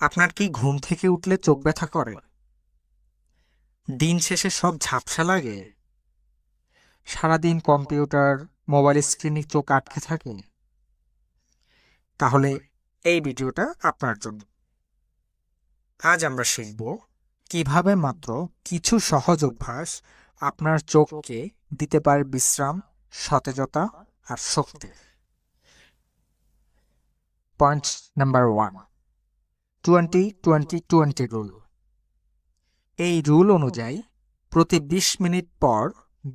আপনার কি ঘুম থেকে উঠলে চোখ ব্যথা করে? দিন শেষে সব ঝাপসা লাগে? সারাদিন কম্পিউটার, মোবাইল স্ক্রিনে চোখ আটকে থাকে? তাহলে এই ভিডিওটা আপনার জন্য। আজ আমরা শিখব কিভাবে মাত্র কিছু সহজ অভ্যাস আপনার চোখকে দিতে পারে বিশ্রাম, সতেজতা আর শক্তি। Point number 1, 20-20-20 rule. এই রুল অনুযায়ী প্রতি 20 মিনিট পর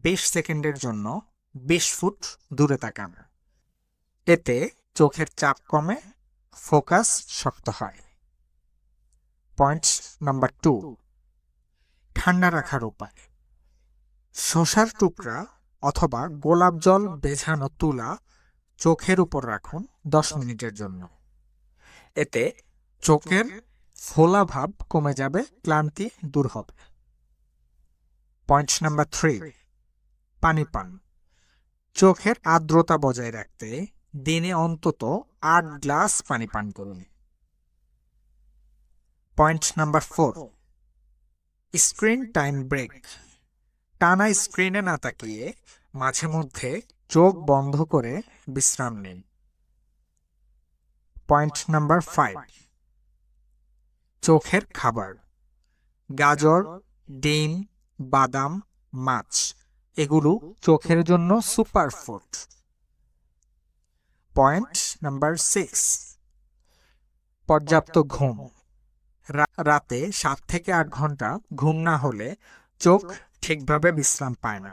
20 সেকেন্ডের জন্য 20 ফুট দূরে তাকান। এতে চোখের চাপ কমে, ফোকাস শক্ত হয়। পয়েন্ট নাম্বার 2, ঠান্ডা রাখার উপায়। শসার টুকরা অথবা গোলাপ জল ভেজানো তুলা চোখের উপর রাখুন 10 মিনিটের জন্য। এতে চোখের ফোলা ভাব কমে যাবে, ক্লান্তি দূর হবে। পয়েন্ট নাম্বার 3, পানি পান। চোখের আর্দ্রতা বজায় রাখতে দিনে অন্তত 8 গ্লাস পানি পান করুন। Point number 4, screen time break. টানা স্ক্রিনে না তাকিয়ে মাঝে মধ্যে চোখ বন্ধ করে বিশ্রাম নিন। পয়েন্ট নাম্বার 5, চোখের খাবার। গাজর, ডিম, বাদাম, মাছ এগুলো চোখের জন্য সুপার ফুড। পয়েন্ট নাম্বার 6, পর্যাপ্ত ঘুম। রাতে 7 থেকে 8 ঘন্টা ঘুম না হলে চোখ ঠিকভাবে বিশ্রাম পায় না।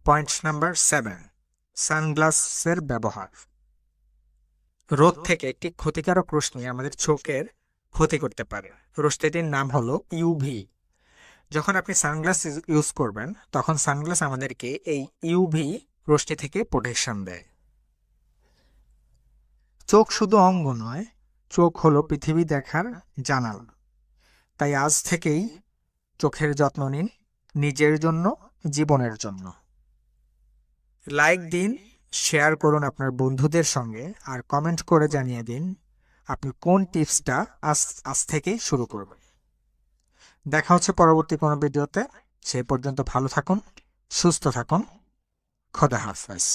পয়েন্ট নাম্বার 7, সানগ্লাসের ব্যবহার। রোদ থেকে একটি ক্ষতিকারক রশ্মি আমাদের চোখের ক্ষতি করতে পারে। রশ্মিটির নাম হলো ইউভি। যখন আপনি সানগ্লাস ইউজ করবেন তখন সানগ্লাস আমাদেরকে এই ইউভি রশ্মি থেকে প্রোটেকশন দেয়। চোখ শুধু অঙ্গ নয়, চোখ হলো পৃথিবী দেখার জানালা। তাই আজ থেকেই চোখের যত্ন নিন, নিজের জন্য, জীবনের জন্য। লাইক দিন, শেয়ার করুন আপনার বন্ধুদের সঙ্গে, আর কমেন্ট করে জানিয়ে দিন আপনি কোন টিপসটা আজ থেকেই শুরু করবেন। দেখা হচ্ছে পরবর্তী কোনো ভিডিওতে। সেই পর্যন্ত ভালো থাকুন, সুস্থ থাকুন। খোদা হাফেজ।